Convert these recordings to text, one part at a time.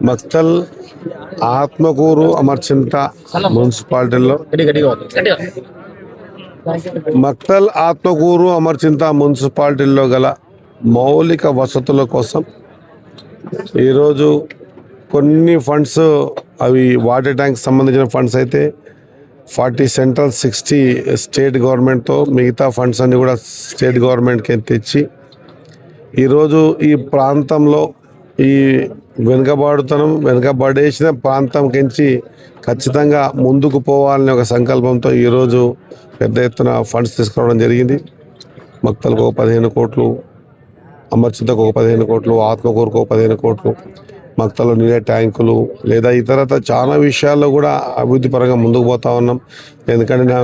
మక్తల్ ఆత్మకూరు అమర్చింత మున్సిపాలిటీలో మక్తల్ ఆత్మకూరు అమర్చింత మున్సిపాలిటీల్లో గల మౌలిక వసతుల కోసం ఈరోజు కొన్ని ఫండ్స్, అవి వాటర్ ట్యాంక్ సంబంధించిన ఫండ్స్ అయితే 40 సెంట్రల్, 60 స్టేట్ గవర్నమెంట్తో, మిగతా ఫండ్స్ అన్ని కూడా స్టేట్ గవర్నమెంట్కి తెచ్చి ఈరోజు ఈ ప్రాంతంలో ఈ వెనుకబడేసిన ప్రాంతంకించి ఖచ్చితంగా ముందుకు పోవాలనే ఒక సంకల్పంతో ఈరోజు పెద్ద ఎత్తున ఫండ్స్ తీసుకురావడం జరిగింది. మక్తల్కు ఒక 15 కోట్లు, అమర్చింతకు ఒక 15 కోట్లు, ఆత్మకూరుకు ఒక 15 కోట్లు, మక్తల్లో నీళ్ళ ట్యాంకులు లేదా ఇతరత చాలా విషయాల్లో కూడా అభివృద్ధి పరంగా ముందుకు పోతా ఉన్నాం. ఎందుకంటే నా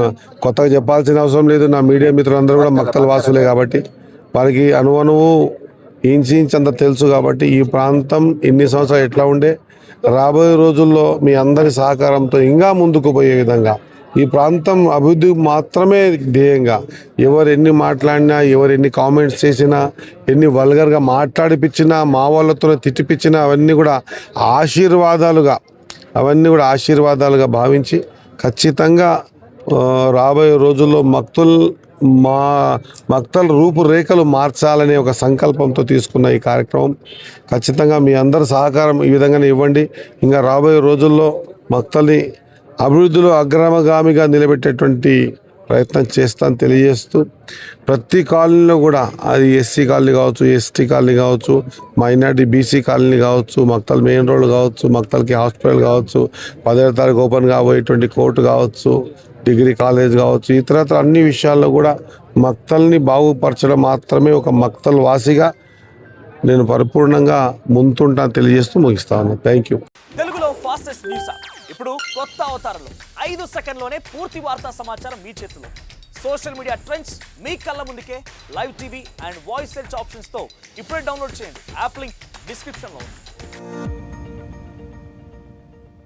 కొత్తగా చెప్పాల్సిన అవసరం లేదు, నా మీడియా మిత్రులందరూ కూడా మక్తల్ వాసులే కాబట్టి వారికి అణువణువు ఇంచ్ అంత తెలుసు. కాబట్టి ఈ ప్రాంతం ఇన్ని సంవత్సరాలు ఎట్లా ఉండే, రాబోయే రోజుల్లో మీ అందరి సహకారంతో ఇంకా ముందుకు పోయే విధంగా ఈ ప్రాంతం అభివృద్ధి మాత్రమే ధ్యేయంగా, ఎవరు ఎన్ని మాట్లాడినా, ఎవరు ఎన్ని కామెంట్స్ చేసినా, ఎన్ని వల్గర్గా మాట్లాడిపించినా, మా వాళ్ళతో తిట్టిపించినా అవన్నీ కూడా ఆశీర్వాదాలుగా భావించి ఖచ్చితంగా రాబోయే రోజుల్లో మక్తల్ రూపురేఖలు మార్చాలనే ఒక సంకల్పంతో తీసుకున్న ఈ కార్యక్రమం ఖచ్చితంగా మీ అందరి సహకారం ఈ విధంగానే ఇవ్వండి. ఇంకా రాబోయే రోజుల్లో మక్తల్ని అభివృద్ధిలో అగ్రమగామిగా నిలబెట్టేటువంటి ప్రయత్నం చేస్తాను తెలియజేస్తూ, ప్రతి కాలనీలో కూడా, అది ఎస్సీ కాలనీ కావచ్చు, ఎస్టీ కాలనీ కావచ్చు, మైనార్టీ బీసీ కాలనీ కావచ్చు, మక్తల్ మెయిన్ రోడ్ కావచ్చు, మక్తల్కి హాస్పిటల్ కావచ్చు, 10వ తారీఖు ఓపెన్ కాబోయేటువంటి కోర్టు కావచ్చు, డిగ్రీ కాలేజ్ కావచ్చు, ఇతరత్ర అన్ని విషయాల్లో కూడా మక్తల్ని బాగుపరచడం మాత్రమే ఒక మక్తల్ వాసిగా నేను పరిపూర్ణంగా ముందుంటాను తెలియజేస్తూ ముగిస్తా ఉన్నాను. Thank you. తెలుగులో ఫాస్టెస్ట్ న్యూస్ ఇప్పుడు కొత్త అవతారంలో 5 సెకండ్లోనే పూర్తి వార్తా సమాచారం మీ చేతిలో. సోషల్ మీడియా ట్రెండ్స్ మీ కళ్ళ ముందుకే live TV and voice search ఆప్షన్స్తో ఇప్పుడే డౌన్లోడ్ చేయండి. యాప్ లింక్ డిస్క్రిప్షన్లో ఉంది.